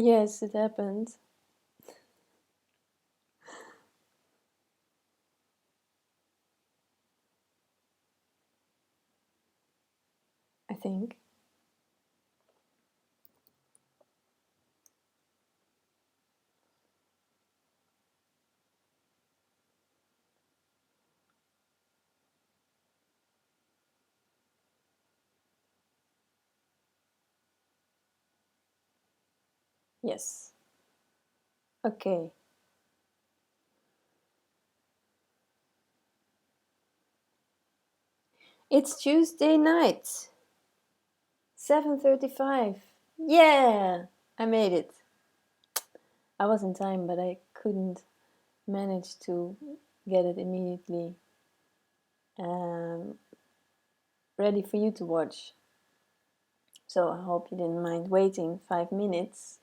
Yes, it happened. I think. Yes. Okay. It's Tuesday night, 7:35. Yeah, I made it. I was in time, but I couldn't manage to get it immediately ready for you to watch. So I hope you didn't mind waiting 5 minutes.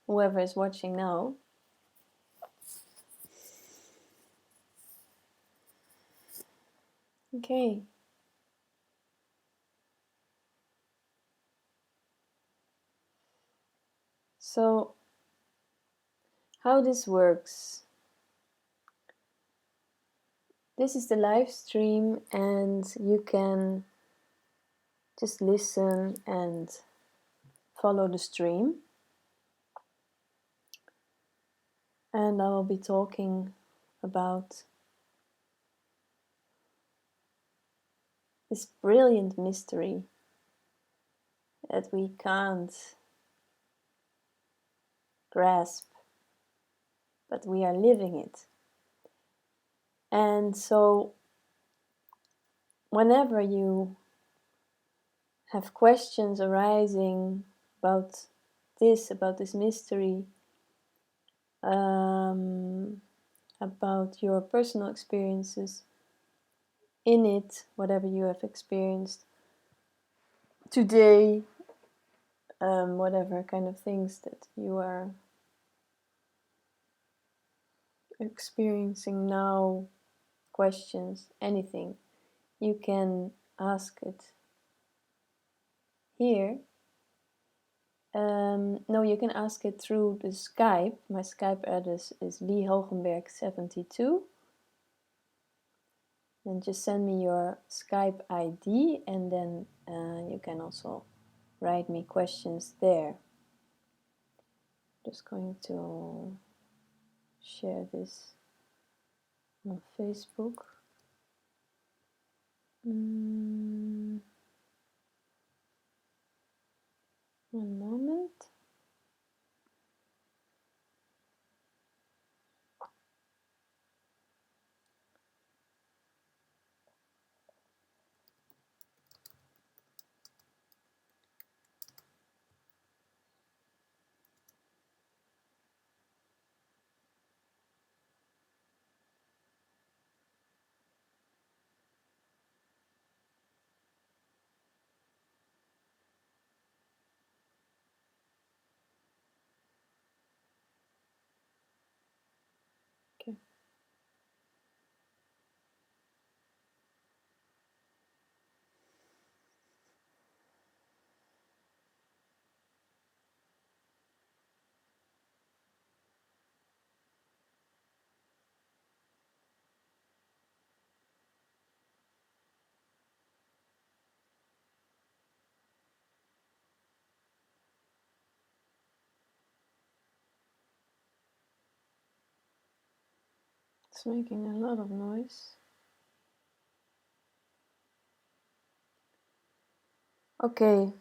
Whoever is watching now. Okay. So, how this works. This is the live stream, and you can just listen and follow the stream. And I will be talking about this brilliant mystery that we can't grasp, but we are living it. And so, whenever you have questions arising about this mystery, about your personal experiences in it, whatever you have experienced today, whatever kind of things that you are experiencing now, questions, anything, you can ask it here. No, you can ask it through the Skype. My Skype address is liehogenberg72. And just send me your Skype ID, and then you can also write me questions there. Just going to share this on Facebook. One moment. Okay. It's making a lot of noise. Okay.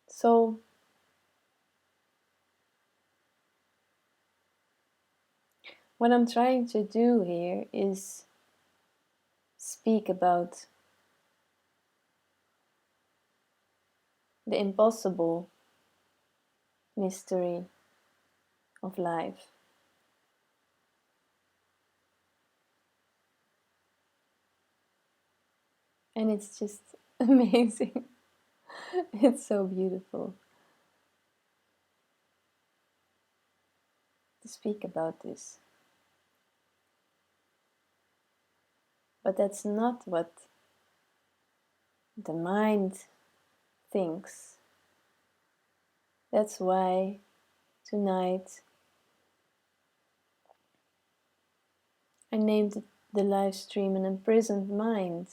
So what I'm trying to do here is speak about the impossible mystery of life. And it's just amazing. It's so beautiful. to speak about this. But that's not what the mind thinks. That's why tonight I named the live stream an imprisoned mind.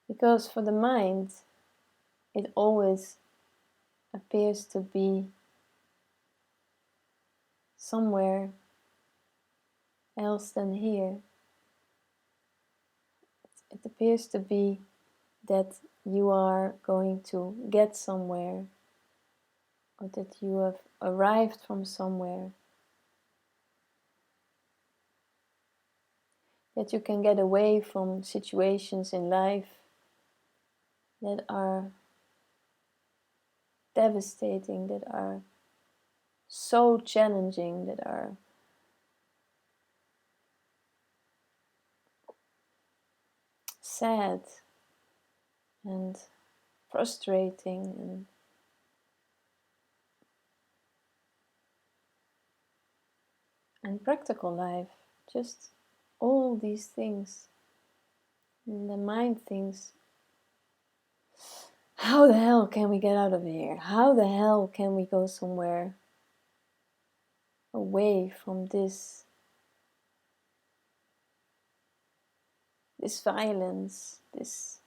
Because for the mind, it always appears to be somewhere else than here. It appears to be that you are going to get somewhere, or that you have arrived from somewhere, that you can get away from situations in life that are devastating, that are so challenging, that are sad and frustrating and practical life, just all these things. And the mind thinks, how the hell can we get out of here? How the hell can we go somewhere away from this violence, this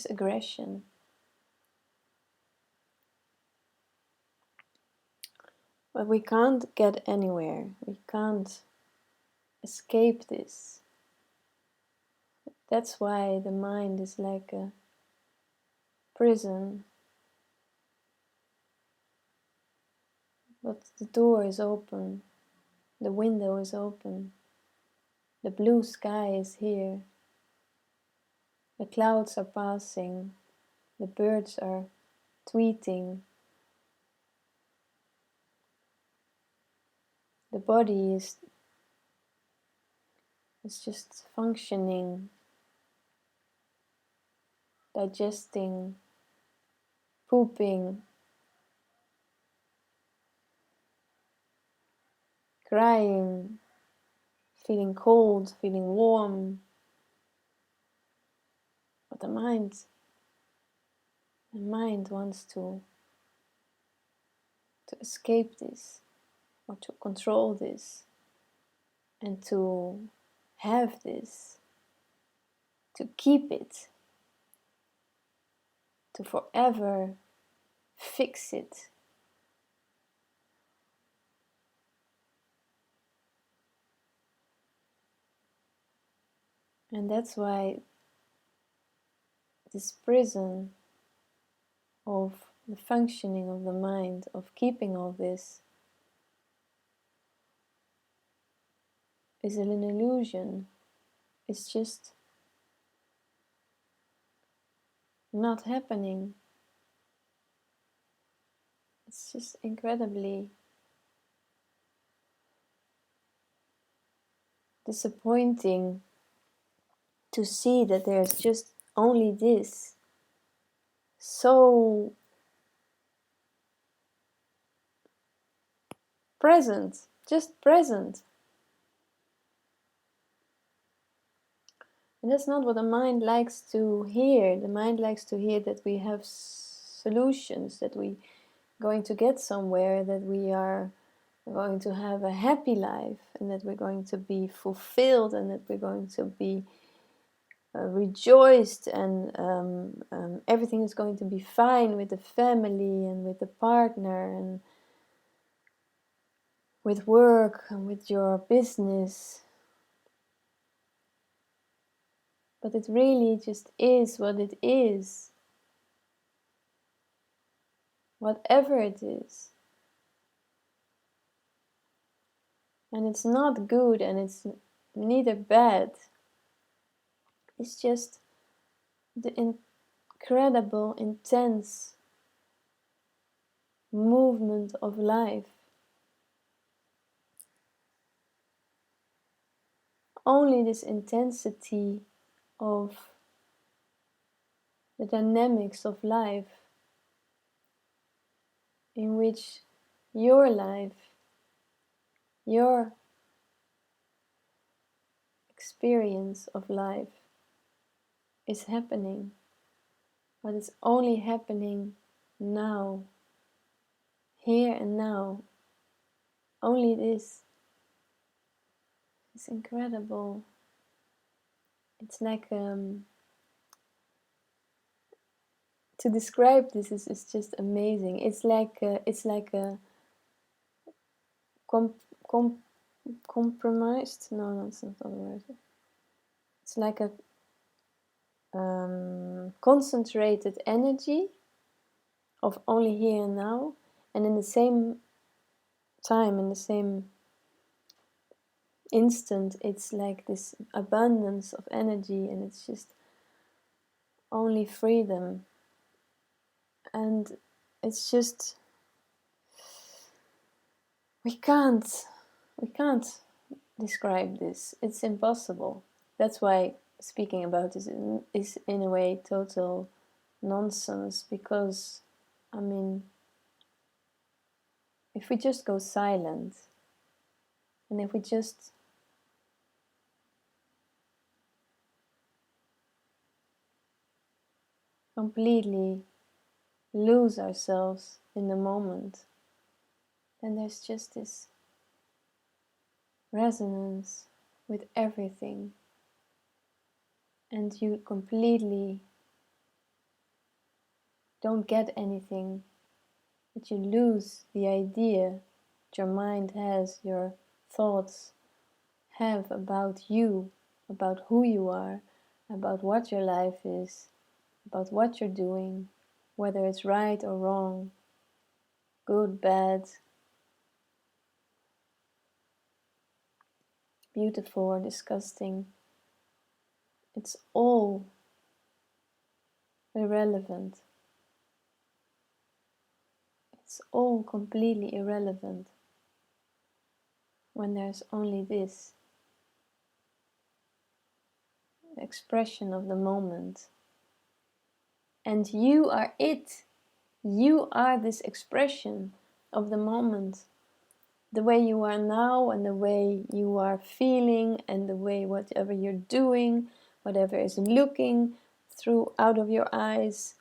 aggression? But we can't get anywhere. We can't escape this. That's why the mind is like a prison. But the door is open, the window is open, the blue sky is here, the clouds are passing, the birds are tweeting, the body is just functioning, digesting, pooping, crying, feeling cold, feeling warm. But the mind wants to escape this, or to control this, and to have this, to keep it, to forever fix it. And that's why this prison of the functioning of the mind, of keeping all this, is an illusion. It's just not happening. It's just incredibly disappointing to see that there's just only this, so present, just present. And that's not what the mind likes to hear. The mind likes to hear that we have solutions, that we are going to get somewhere, that we are going to have a happy life, and that we're going to be fulfilled, and that we're going to be rejoiced, and everything is going to be fine with the family and with the partner and with work and with your business. But it really just is what it is, whatever it is. And it's not good and it's neither bad. It's just the incredible, intense movement of life. Only this intensity of the dynamics of life, in which your life, your experience of life is happening, but it's only happening now, here and now. Only this. It's incredible. It's like to describe this is just amazing. It's like a compromised. No, that's not the word. It's like a concentrated energy of only here and now, and in the same time, in the same instant, it's like this abundance of energy, and it's just only freedom. And it's just we can't describe this. It's impossible. That's why speaking about this is in a way total nonsense, because I mean, if we just go silent, and if we just completely lose ourselves in the moment, then there's just this resonance with everything, and you completely don't get anything, but you lose the idea that your mind has, your thoughts have about you, about who you are, about what your life is, about what you're doing, whether it's right or wrong, good, bad, beautiful or disgusting. It's all irrelevant. It's all completely irrelevant when there's only this expression of the moment. And you are it. You are this expression of the moment. The way you are now, and the way you are feeling, and the way whatever you're doing, whatever is looking through out of your eyes,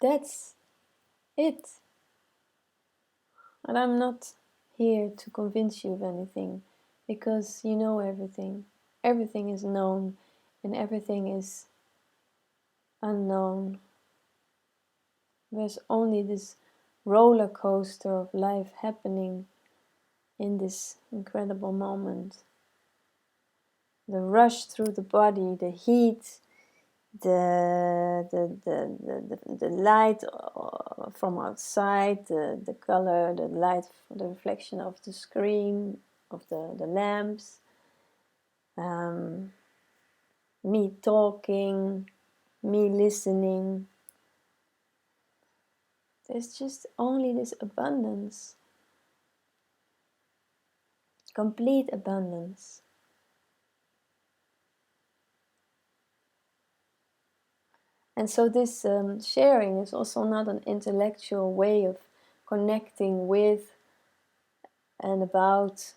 that's it. And I'm not here to convince you of anything, because you know everything. Everything is known, and everything is unknown. There's only this roller coaster of life happening in this incredible moment. The rush through the body, the heat, the light from outside, the color, the light, the reflection of the screen, of the lamps, me talking, me listening. There's just only this abundance, complete abundance. And so this sharing is also not an intellectual way of connecting with and about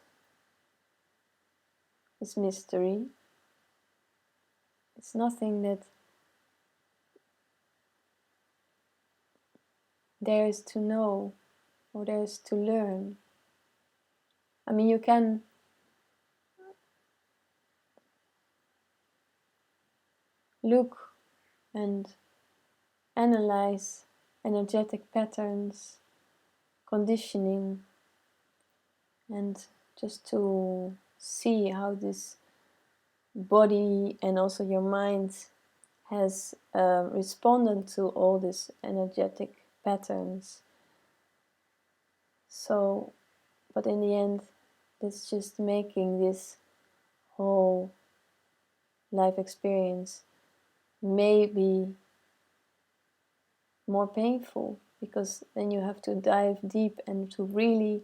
this mystery. It's nothing that there is to know or there is to learn. I mean, you can look and analyze energetic patterns, conditioning, and just to see how this body and also your mind has responded to all these energetic patterns. So, but in the end, it's just making this whole life experience maybe more painful, because then you have to dive deep and to really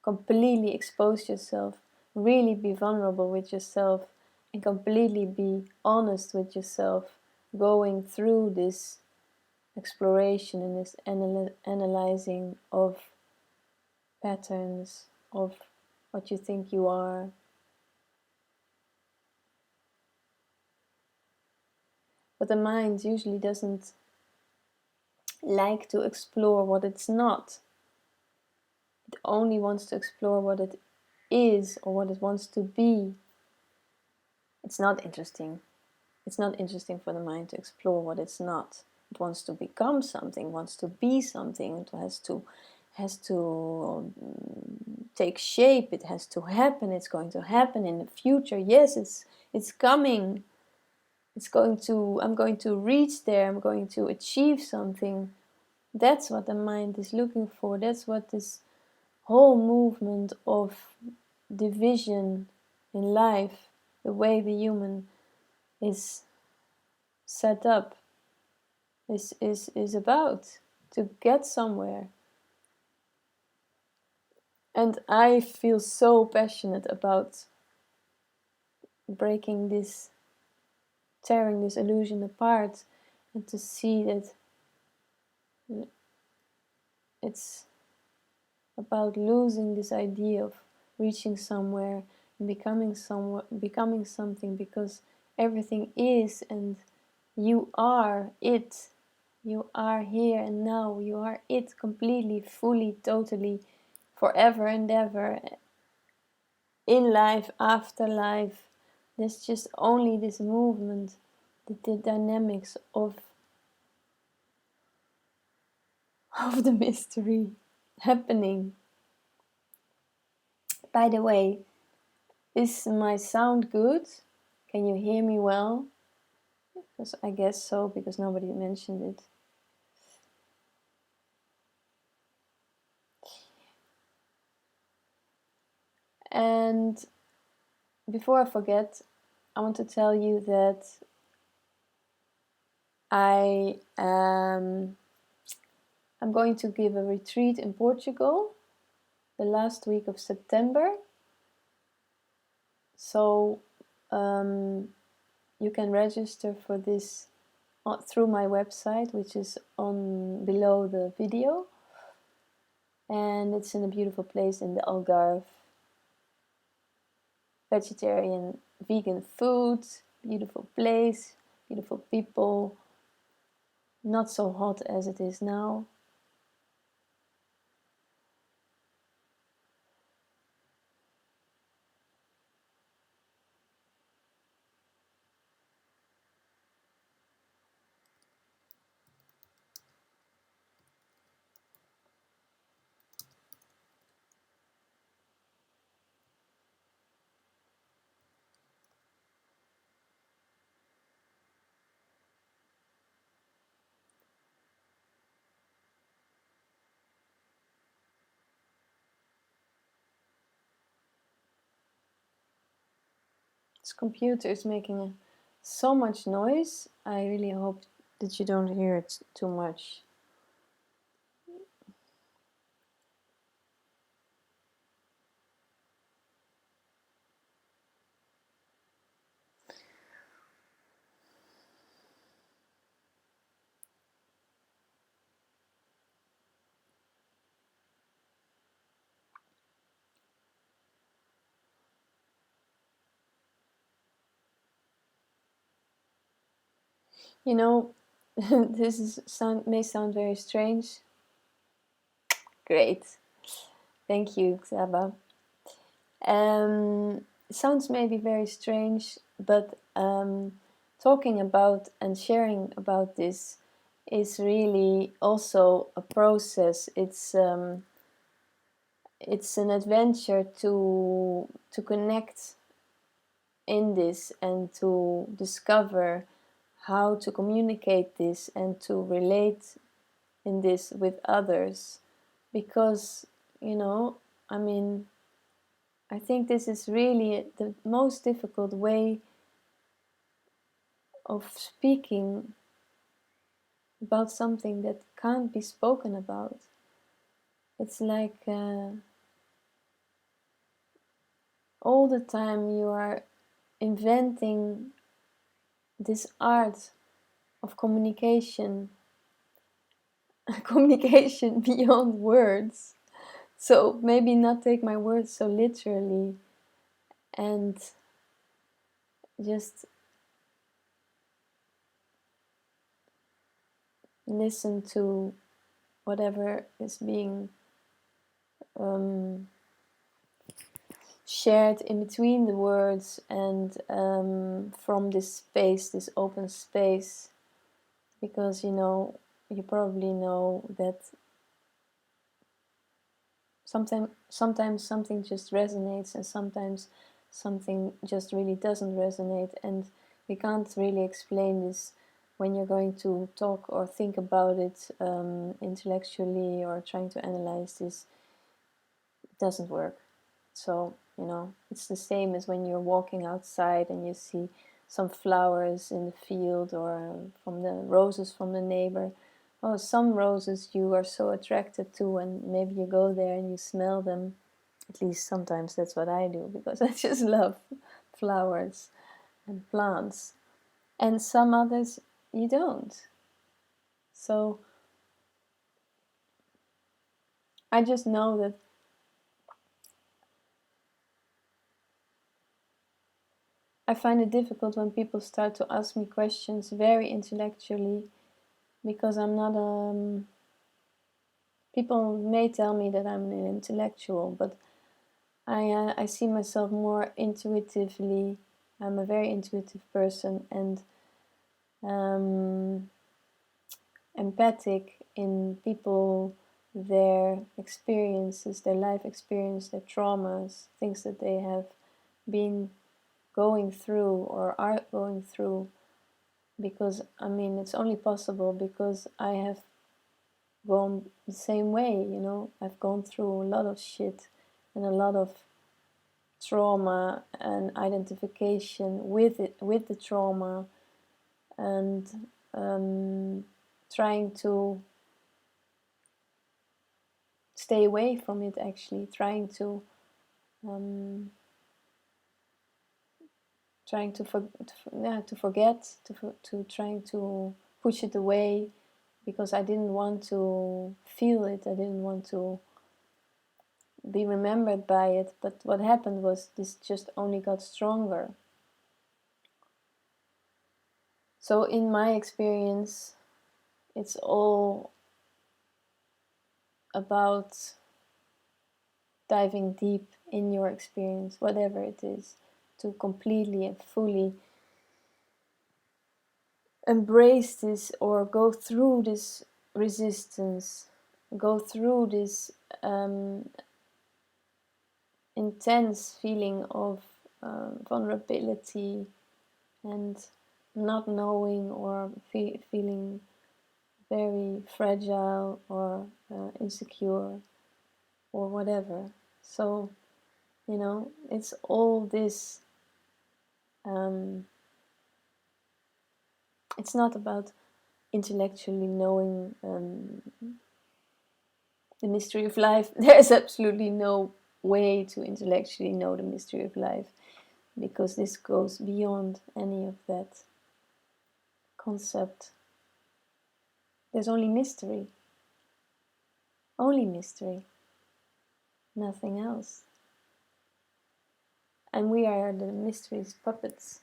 completely expose yourself, really be vulnerable with yourself, and completely be honest with yourself, going through this exploration and this analyzing of patterns, of what you think you are. But the mind usually doesn't like to explore what it's not. It only wants to explore what it is or what it wants to be. It's not interesting. It's not interesting for the mind to explore what it's not. It wants to become something, wants to be something. It has to take shape. It has to happen. It's going to happen in the future. Yes, it's coming. I'm going to reach there. I'm going to achieve something. That's what the mind is looking for. That's what this whole movement of division in life, the way the human is set up, is about, to get somewhere. And I feel so passionate about breaking this, tearing this illusion apart, and to see that it's about losing this idea of reaching somewhere and becoming something, because everything is, and you are it. You are here and now. You are it completely, fully, totally, forever and ever, in life, after life. There's just only this movement, the dynamics of the mystery happening. By the way, is my sound good? Can you hear me well? Because I guess so, because nobody mentioned it. And before I forget, I want to tell you that I'm going to give a retreat in Portugal the last week of September. So you can register for this through my website, which is on below the video. And it's in a beautiful place in the Algarve. Vegetarian, vegan food, beautiful place, beautiful people. Not so hot as it is now. This computer is making so much noise. I really hope that you don't hear it too much. You know, may sound very strange. Great. Thank you, Xaba. It sounds maybe very strange, but talking about and sharing about this is really also a process. It's an adventure to connect in this and to discover how to communicate this and to relate in this with others, because I mean, I think this is really the most difficult way of speaking about something that can't be spoken about. It's like all the time you are inventing this art of communication, communication beyond words. So maybe not take my words so literally, and just listen to whatever is being shared in between the words, and from this space, this open space, because you probably know that sometimes something just resonates, and sometimes something just really doesn't resonate, and we can't really explain this when you're going to talk or think about it intellectually, or trying to analyze this. It doesn't work. So it's the same as when you're walking outside and you see some flowers in the field, or from the roses from the neighbor. Oh, some roses you are so attracted to, and maybe you go there and you smell them. At least sometimes that's what I do, because I just love flowers and plants. And some others you don't. So I just know that I find it difficult when people start to ask me questions very intellectually, because I'm not people may tell me that I'm an intellectual, but I see myself more intuitively. I'm a very intuitive person, and empathic in people, their experiences, their life experience, their traumas, things that they have been going through or are going through. Because it's only possible because I have gone the same way. I've gone through a lot of shit and a lot of trauma and identification with it, with the trauma, and trying to stay away from it, actually trying to forget, to trying to push it away, because I didn't want to feel it, I didn't want to be remembered by it. But what happened was, this just only got stronger. So in my experience, it's all about diving deep in your experience, whatever it is, to completely and fully embrace this, or go through this resistance, go through this intense feeling of vulnerability, and not knowing, or feeling very fragile, or insecure, or whatever. So it's all this. It's not about intellectually knowing the mystery of life. There's absolutely no way to intellectually know the mystery of life, because this goes beyond any of that concept. There's only mystery, nothing else. And we are the mystery's puppets.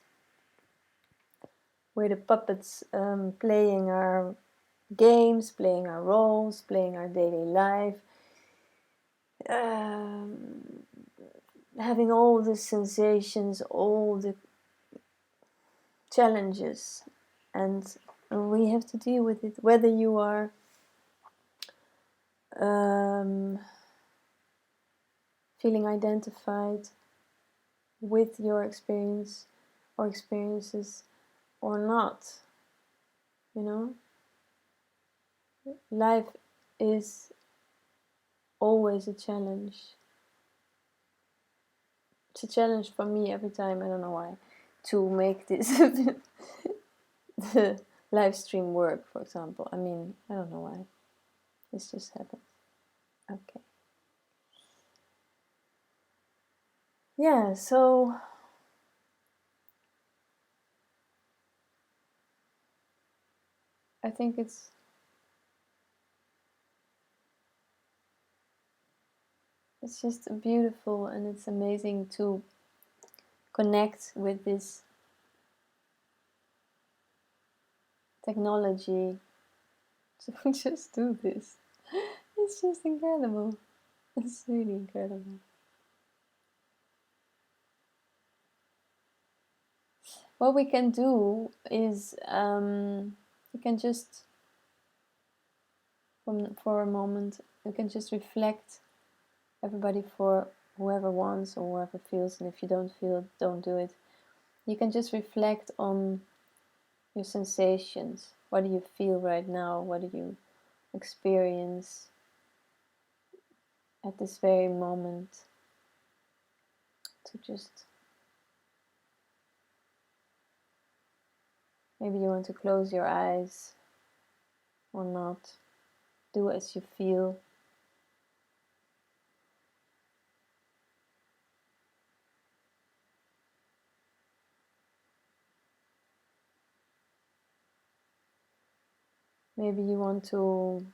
We're the puppets playing our games, playing our roles, playing our daily life, having all the sensations, all the challenges, and we have to deal with it, whether you are feeling identified with your experience or experiences or not. Life is always a challenge. It's a challenge for me every time, I don't know why, to make this the live stream work, for example. I don't know why. This just happens. Okay. Yeah, so I think it's just beautiful, and it's amazing to connect with this technology to just do this. It's just incredible. It's really incredible. What we can do is we can just, for a moment, we can just reflect, everybody, for whoever wants or whoever feels, and if you don't feel it, don't do it. You can just reflect on your sensations. What do you feel right now? What do you experience at this very moment? To just, maybe you want to close your eyes or not. Do as you feel. Maybe you want to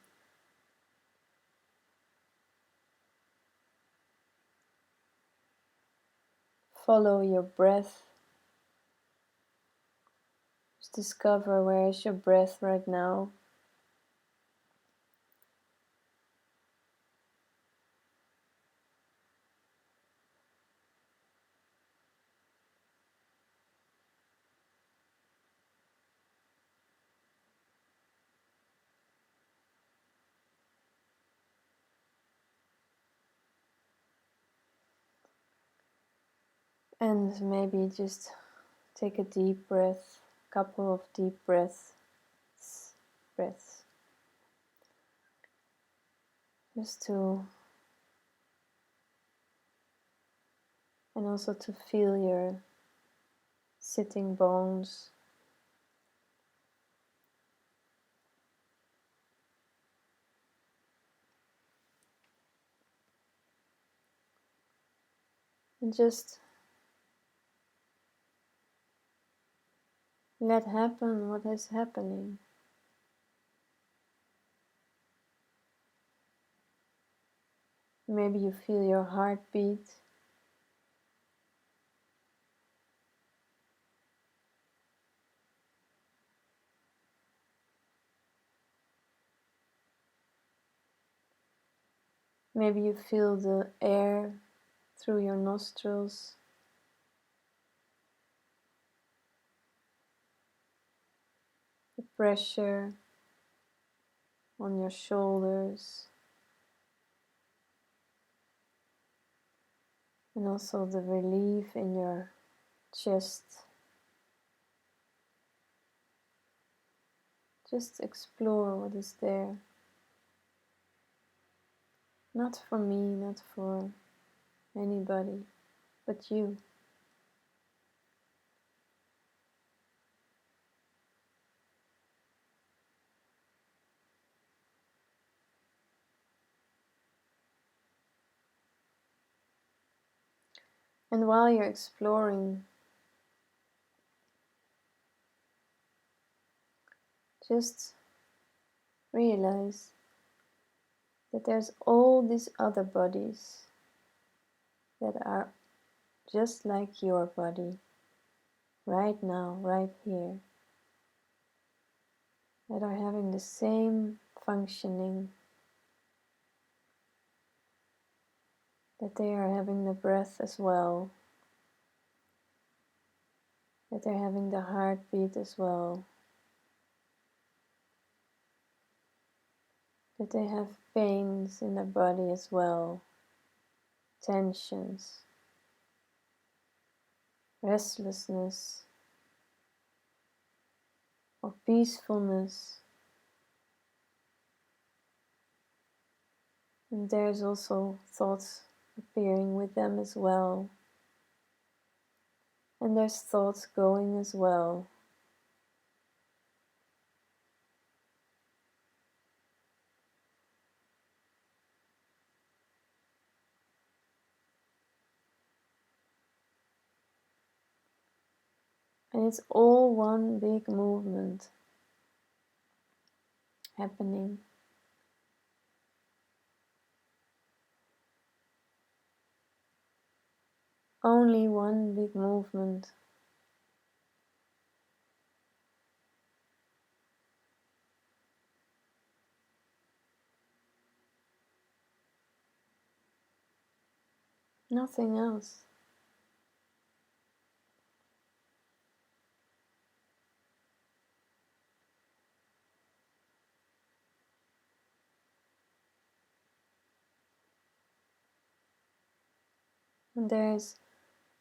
follow your breath. Just discover, where is your breath right now? And maybe just take a deep breath, a couple of deep breaths, just to, and also to feel your sitting bones. And just let happen what is happening. Maybe you feel your heartbeat. Maybe you feel the air through your nostrils. The pressure on your shoulders. And also the relief in your chest. Just explore what is there. Not for me, not for anybody, but you. And while you're exploring, just realize that there's all these other bodies that are just like your body, right now, right here, that are having the same functioning, that they are having the breath as well, that they're having the heartbeat as well, that they have pains in their body as well, tensions, restlessness, or peacefulness. And there's also thoughts appearing with them as well. And there's thoughts going as well. And it's all one big movement. happening. Only one big movement. Nothing else. And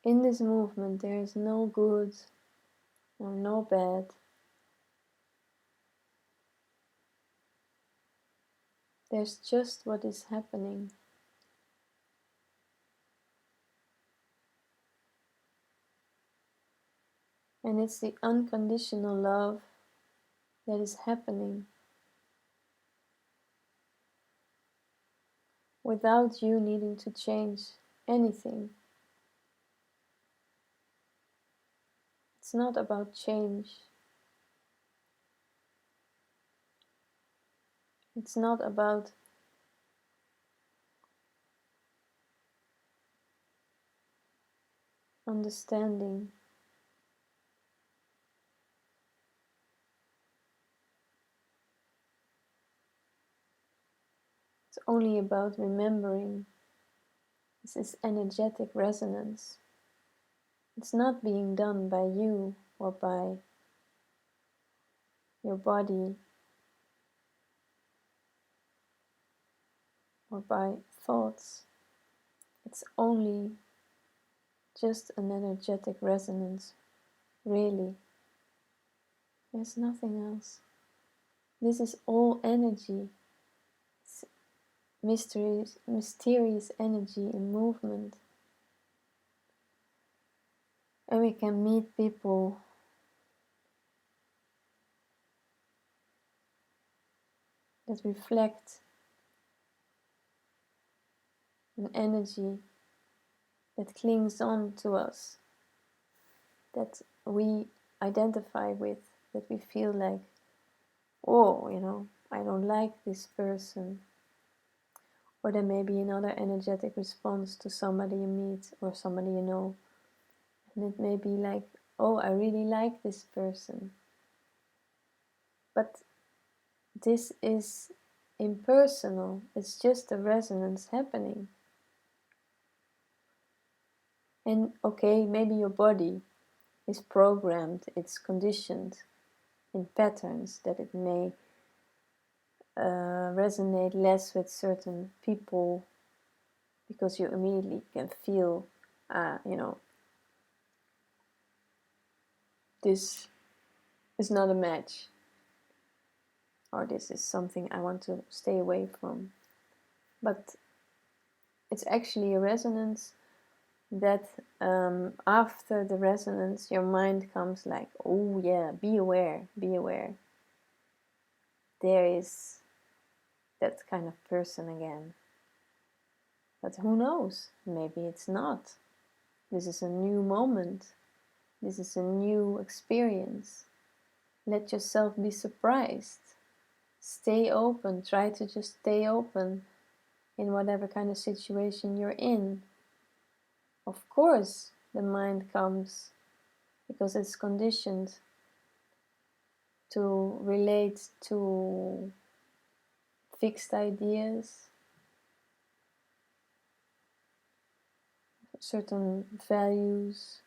in this movement, there is no good or no bad. There's just what is happening. And it's the unconditional love that is happening without you needing to change anything. It's not about change. It's not about understanding. It's only about remembering. This is energetic resonance. It's not being done by you or by your body or by thoughts. It's only just an energetic resonance, really. There's nothing else. This is all energy. It's mysterious energy in movement. And we can meet people that reflect an energy that clings on to us, that we identify with, that we feel like, oh, I don't like this person. Or there may be another energetic response to somebody you meet or somebody you know. And it may be like, oh, I really like this person. But this is impersonal. It's just a resonance happening. And okay, maybe your body is programmed, it's conditioned in patterns that it may resonate less with certain people because you immediately can feel, this is not a match, or this is something I want to stay away from. But it's actually a resonance that after the resonance your mind comes like, oh yeah, be aware. There is that kind of person again. But who knows? Maybe it's not. This is a new moment. This is a new experience. Let yourself be surprised. Stay open. Try to just stay open in whatever kind of situation you're in. Of course, the mind comes because it's conditioned to relate to fixed ideas, certain values,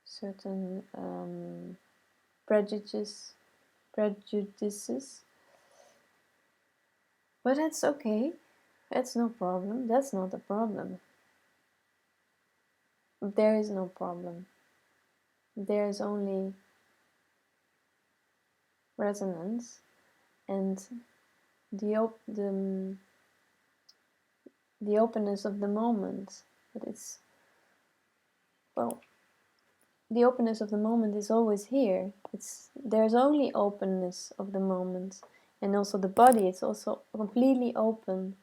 certain prejudices. But that's okay. That's no problem. That's not a problem. There is no problem. There is only resonance and the openness of the moment. But the openness of the moment is always here. There's only openness of the moment. And also the body, it's also completely open.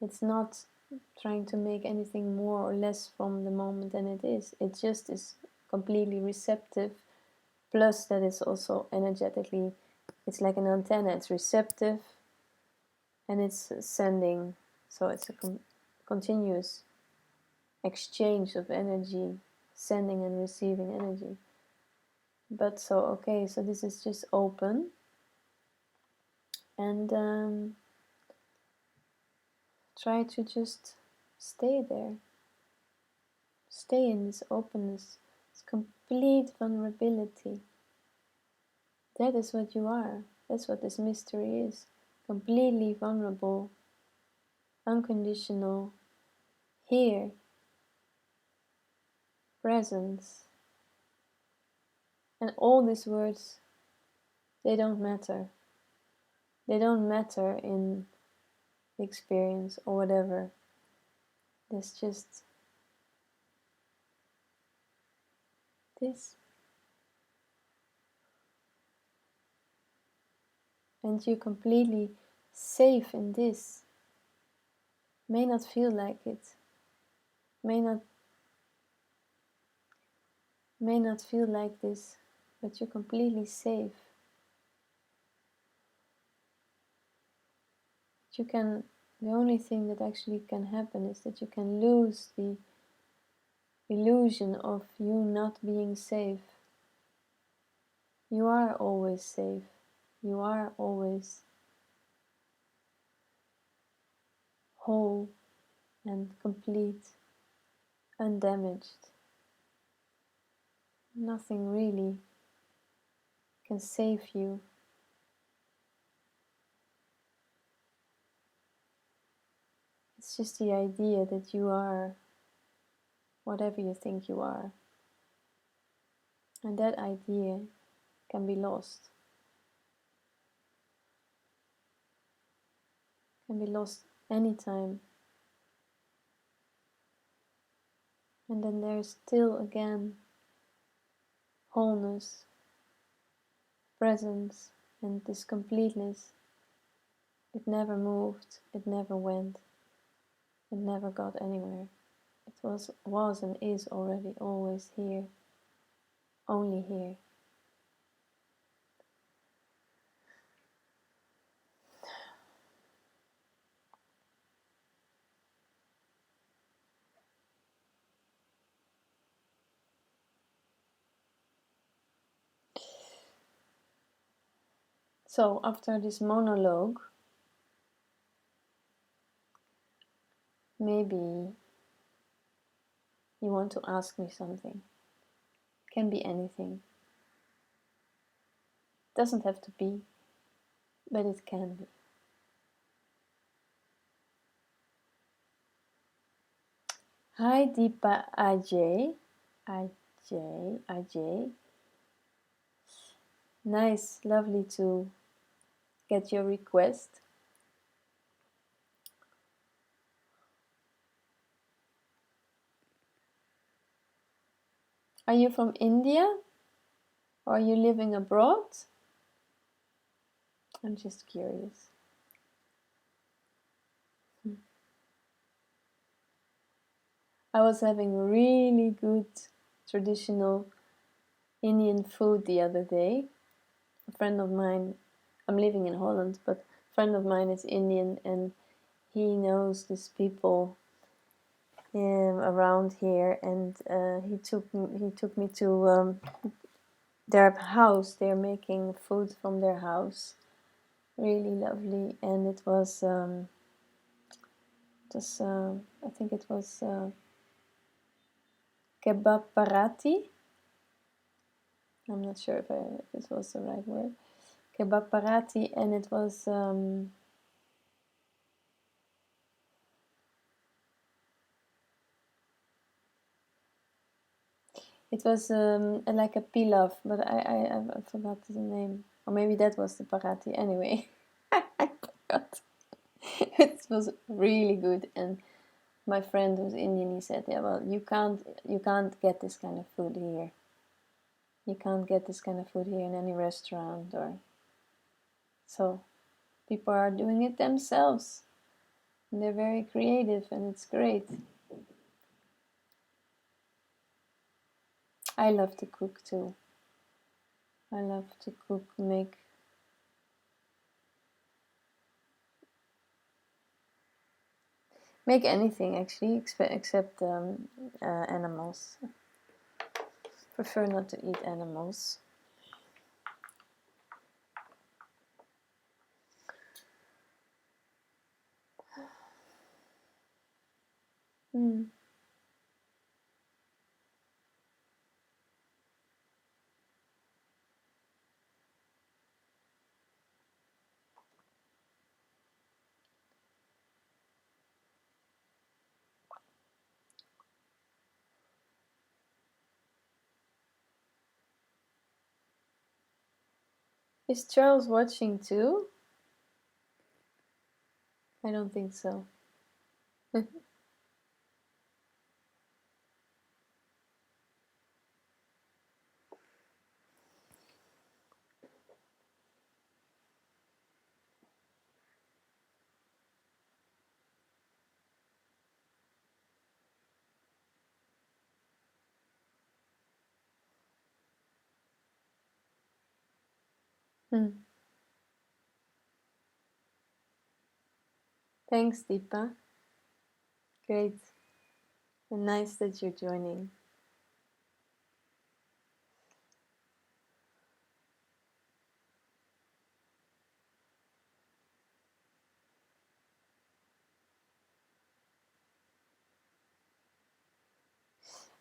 It's not trying to make anything more or less from the moment than it is. It just is completely receptive, plus that it's also energetically It's like an antenna. It's receptive and it's sending. So it's a continuous exchange of energy, sending and receiving energy. But so, okay, so this is just open. And try to just stay there. Stay in this openness, this complete vulnerability. That is what you are. That's what this mystery is. Completely vulnerable, unconditional, here, presence. And all these words, they don't matter. They don't matter in the experience or whatever. There's just this. And you're completely safe in this. May not feel like it. May not feel like this, but you're completely safe. The only thing that actually can happen is that you can lose the illusion of you not being safe. You are always safe. You are always whole and complete, undamaged. Nothing really can save you. It's just the idea that you are whatever you think you are. And that idea can be lost. Can be lost anytime. And then there's still again wholeness, presence, and this completeness. It never moved, it never went, it never got anywhere. It was and is already always here, only here. So after this monologue, maybe you want to ask me something. Can be anything. Doesn't have to be, but it can be. Hi Deepa Ajay. Ajay. Nice, lovely to get your request. Are you from India? Or are you living abroad? I'm just curious. I was having really good traditional Indian food the other day. A friend of mine, I'm living in Holland, but a friend of mine is Indian and he knows these people around here, and he took me to their house. They're making food from their house, really lovely, and it was I think it was kebab parati. I'm not sure if it was the right word. Kebab parati, and it was like a pilaf, but I forgot the name. Or maybe that was the parati. Anyway, I forgot. It was really good, and my friend who's Indian, he said, "Yeah, well, you can't get this kind of food here. You can't get this kind of food here in any restaurant, or so people are doing it themselves, and they're very creative, and it's great." I love to cook too. I love to cook, make Make anything actually, except animals. Prefer not to eat animals. Hmm. Is Charles watching too? I don't think so. Hmm. Thanks, Deepa. Great. And nice that you're joining.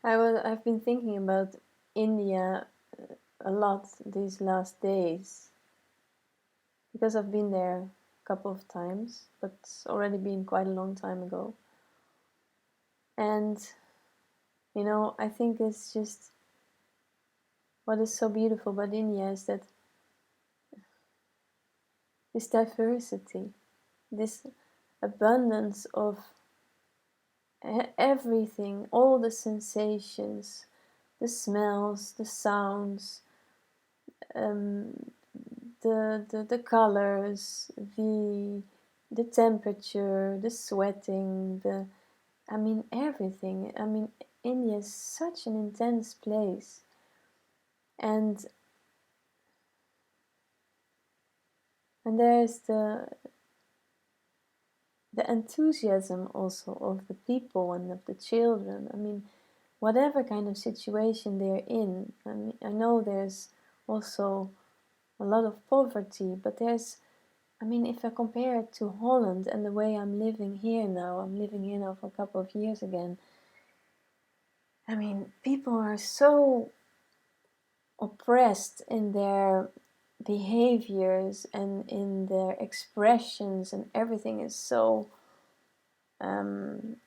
I've been thinking about India a lot these last days because I've been there a couple of times, but it's already been quite a long time ago. And I think it's just what is so beautiful about India is that this diversity, this abundance of everything, all the sensations, the smells, the sounds, um, the colors, the temperature, the sweating, everything. India is such an intense place, and there's the enthusiasm also of the people and of the children. Whatever kind of situation they're in. I know there's also a lot of poverty, but if I compare it to Holland and the way I'm living here now, for a couple of years again. People are so oppressed in their behaviors and in their expressions, and everything is so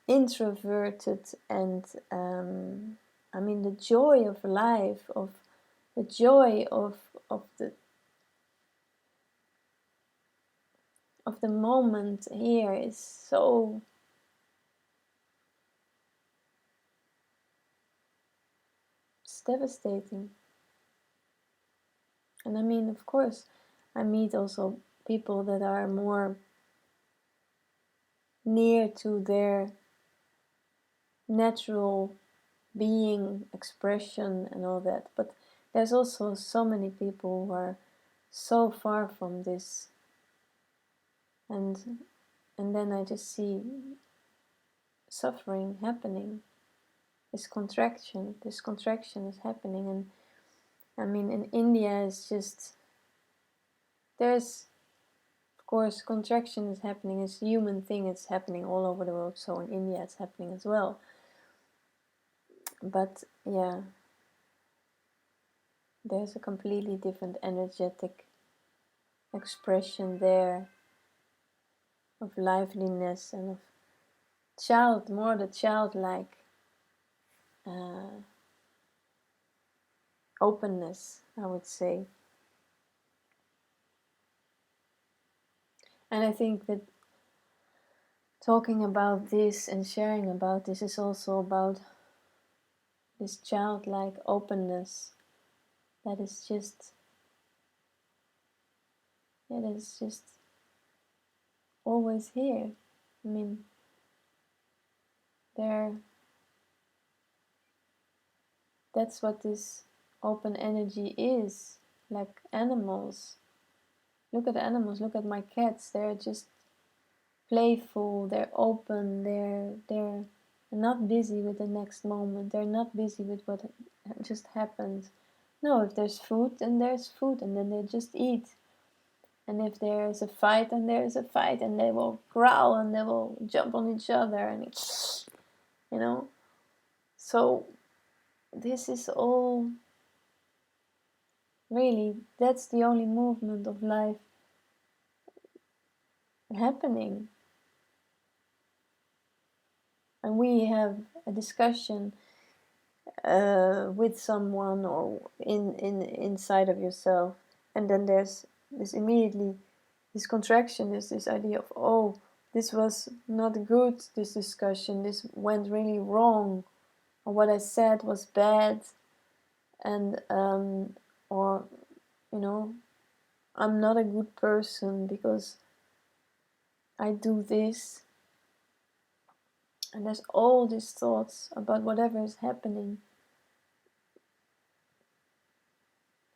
introverted, and the joy of life, of the joy of the moment here is so it's devastating. And of course, I meet also people that are more near to their natural being, expression, and all that. But there's also so many people who are so far from this, and then I just see suffering happening. This contraction is happening, and in India it's just there's of course contraction is happening. It's a human thing. It's happening all over the world. So in India it's happening as well. But yeah, there's a completely different energetic expression there of liveliness and of more the childlike openness, I would say. And I think that talking about this and sharing about this is also about this childlike openness that is just always here. There that's what this open energy is. Like animals, look at animals, look at my cats, they're just playful, they're open, they're not busy with the next moment, they're not busy with what just happened. No, if there's food, then there's food, and then they just eat. And if there's a fight, then there's a fight, and they will growl and they will jump on each other, and you know. So this is all really, that's the only movement of life happening. And we have a discussion with someone or inside of yourself, and then there's this immediately this contraction, is this idea of, oh, this was not good, this discussion, this went really wrong, or what I said was bad, and or I'm not a good person because I do this. And there's all these thoughts about whatever is happening.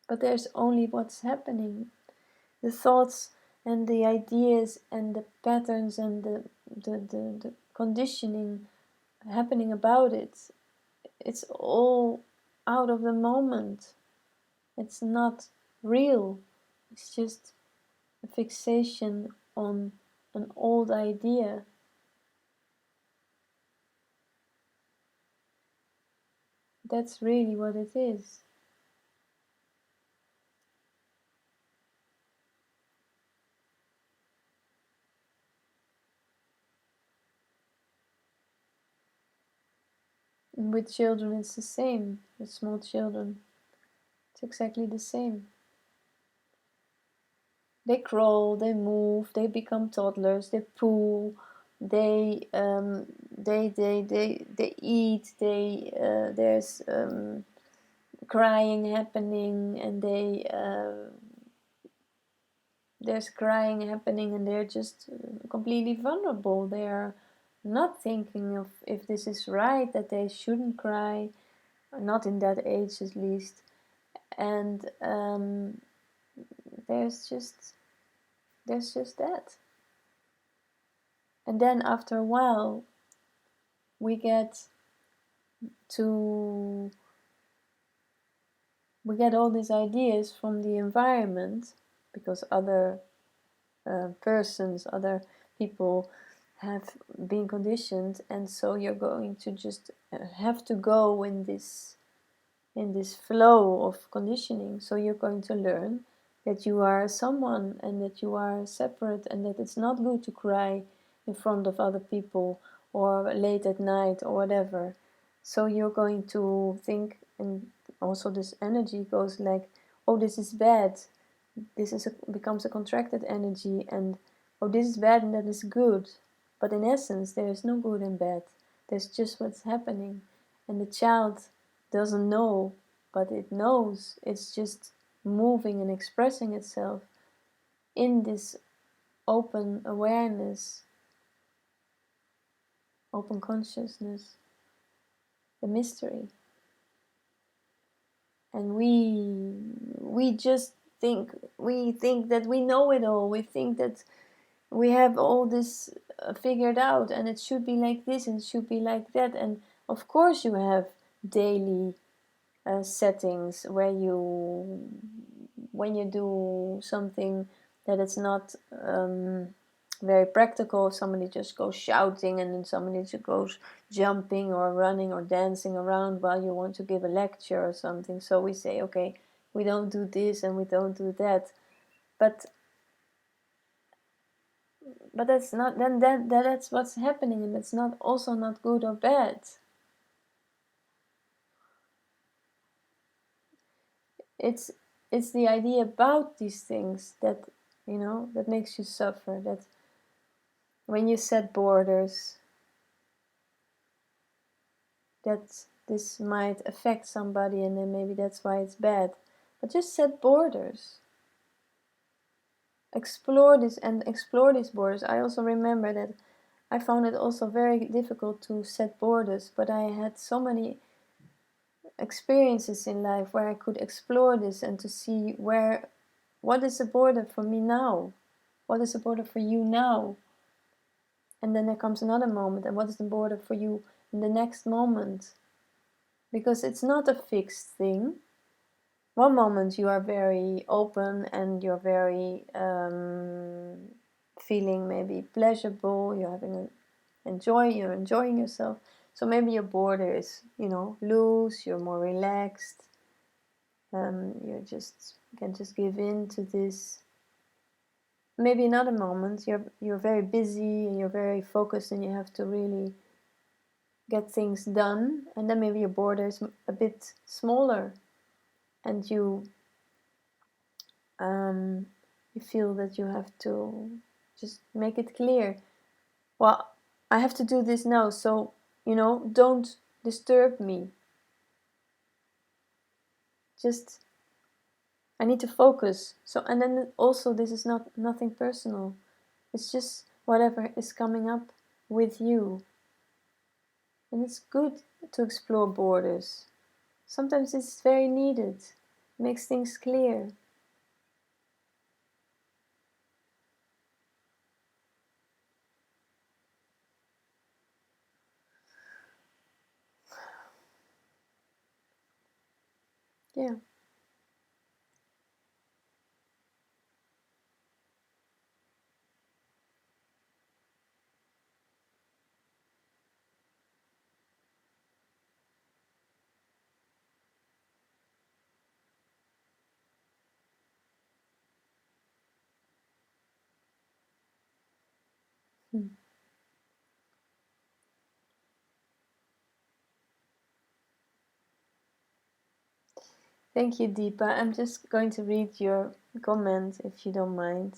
But there's only what's happening. The thoughts and the ideas and the patterns and the conditioning happening about it, it's all out of the moment. It's not real. It's just a fixation on an old idea. That's really what it is. And with children, it's the same. With small children, it's exactly the same. They crawl, they move, they become toddlers, they poo, they eat, there's crying happening, and there's crying happening, and they're just completely vulnerable. They're not thinking of if this is right, that they shouldn't cry, not in that age at least. And there's just that. And then after a while, we get all these ideas from the environment, because other persons, other people have been conditioned, and so you're going to just have to go in this flow of conditioning. So you're going to learn that you are someone, and that you are separate, and that it's not good to cry in front of other people or late at night or whatever. So you're going to think, and also this energy goes like, oh, this is bad. This becomes a contracted energy, and oh, this is bad and that is good. But in essence, there is no good and bad. There's just what's happening. And the child doesn't know, but it knows. It's just moving and expressing itself in this open awareness, open consciousness, the mystery. And we just think that we know it all. We think that we have all this figured out, and it should be like this and it should be like that. And of course you have daily settings where when you do something that it's not very practical, somebody just goes shouting, and then somebody just goes jumping or running or dancing around while you want to give a lecture or something. So we say, okay, we don't do this and we don't do that. But that's not, then that's what's happening, and it's not also not good or bad. It's the idea about these things that that makes you suffer. That when you set borders, that this might affect somebody, and then maybe that's why it's bad. But just set borders. Explore these borders. I also remember that I found it also very difficult to set borders, but I had so many experiences in life where I could explore this and to see what is the border for me now? What is the border for you now? And then there comes another moment, and what is the border for you in the next moment? Because it's not a fixed thing. One moment you are very open and you're very feeling maybe pleasurable, you're enjoying yourself. So maybe your border is, loose, you're more relaxed, you can just give in to this. Maybe another moment you're very busy and you're very focused and you have to really get things done, and then maybe your border is a bit smaller, and you feel that you have to just make it clear. Well, I have to do this now, so don't disturb me. Just I need to focus. So, and then also this is nothing personal. It's just whatever is coming up with you. And it's good to explore borders. Sometimes it's very needed. It makes things clear. Yeah. Hmm. Thank you, Deepa. I'm just going to read your comment if you don't mind.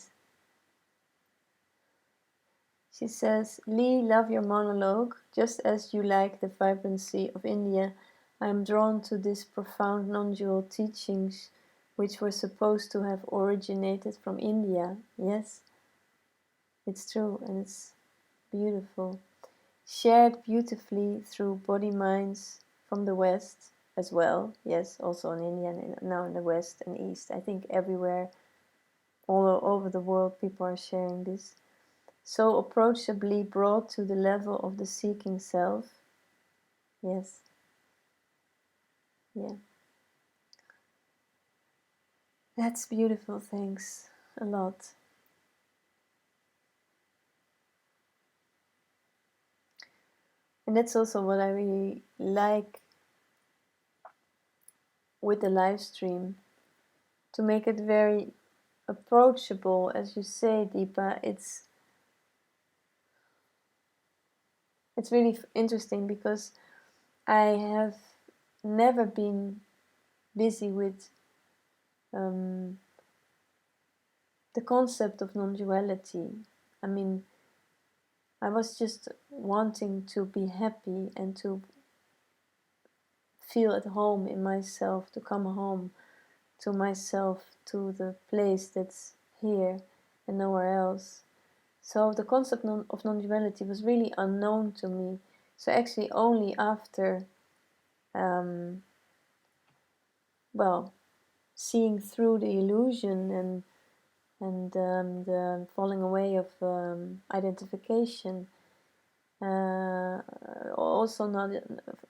She says, Lee, love your monologue. Just as you like the vibrancy of India, I am drawn to these profound non-dual teachings which were supposed to have originated from India. Yes, it's true and it's beautiful. Shared beautifully through body minds from the West as well. Yes, also in India and now in the West and East. I think everywhere, all over the world, people are sharing this. So approachably brought to the level of the seeking self. Yes. Yeah. That's beautiful. Thanks a lot. And that's also what I really like with the live stream, to make it very approachable, as you say, Deepa. It's really interesting because I have never been busy with the concept of non-duality. I mean, I was just wanting to be happy and to feel at home in myself, to come home to myself, to the place that's here and nowhere else. So the concept of non-duality was really unknown to me. So actually only after, well, seeing through the illusion and the falling away of identification, also not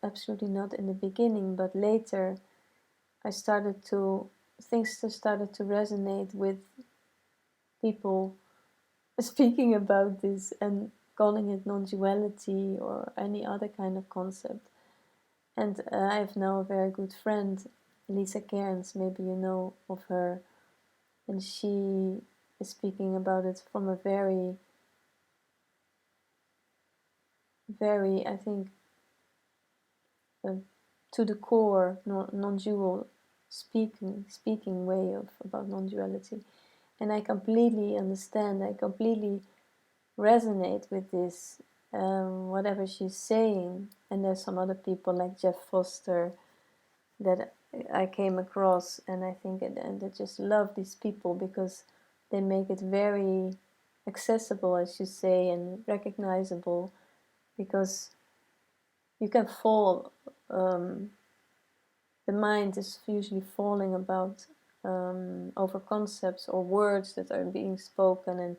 absolutely not in the beginning, but later I started to things started to resonate with people speaking about this and calling it non-duality or any other kind of concept. And I have now a very good friend, Lisa Cairns, maybe you know of her, and she is speaking about it from a very, very, I think, to the core, non-dual speaking way of about non-duality. And I completely understand, I completely resonate with this, whatever she's saying. And there's some other people like Jeff Foster that I came across, and I think and I just love these people because they make it very accessible, as you say, and recognizable, because you can fall, the mind is usually falling about over concepts or words that are being spoken, and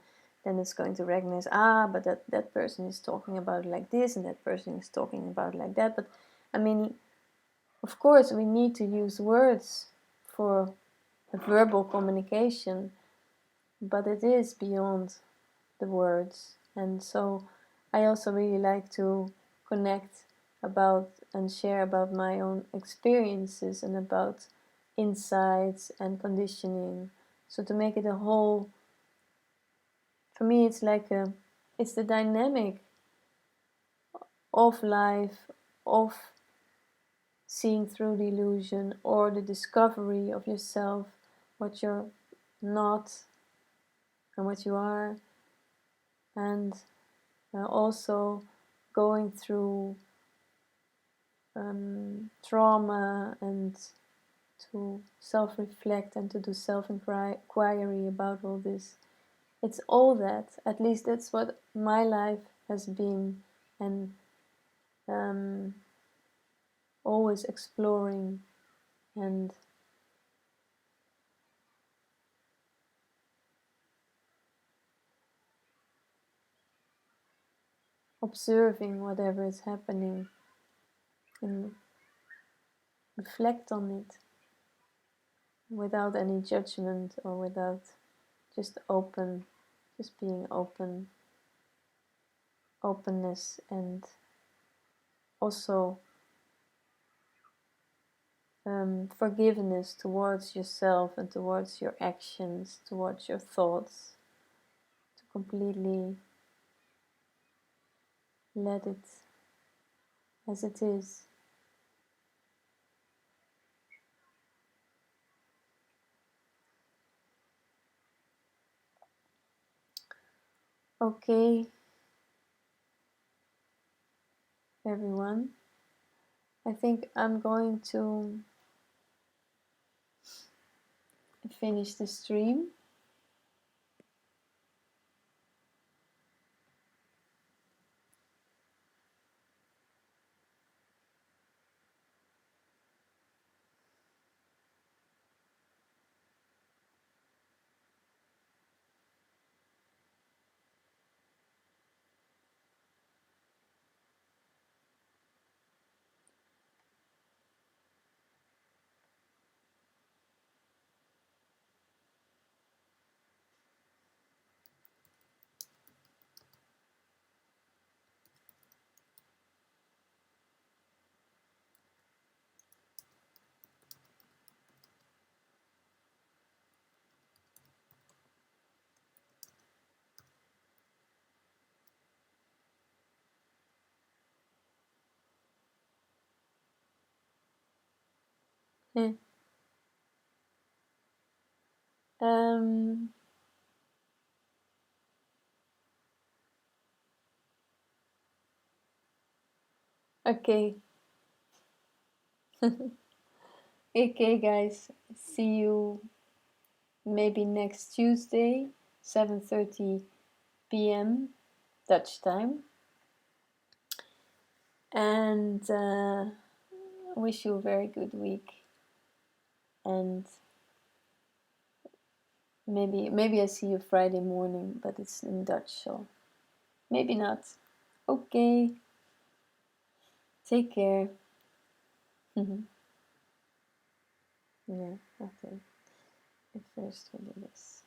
then it's going to recognize, but that person is talking about it like this, and that person is talking about it like that. But I mean, of course, we need to use words for a verbal communication, but it is beyond the words. And so I also really like to connect about and share about my own experiences and about insights and conditioning. So to make it a whole, for me, it's like it's the dynamic of life, of seeing through the illusion, or the discovery of yourself, what you're not and what you are, and also going through trauma, and to self-reflect and to do self-inquiry about all this. It's all that, at least that's what my life has been, and always exploring and observing whatever is happening and reflect on it without any judgment, or without, just being open, openness, and also forgiveness towards yourself and towards your actions, towards your thoughts, to completely let it as it is. Okay, everyone, I think I'm going to finish the stream. um, okay. Okay, guys, see you maybe next Tuesday, 7:30 p.m. Dutch time. And wish you a very good week. And maybe I see you Friday morning, but it's in Dutch, so maybe not. Okay, take care. Yeah, okay. At first we do this.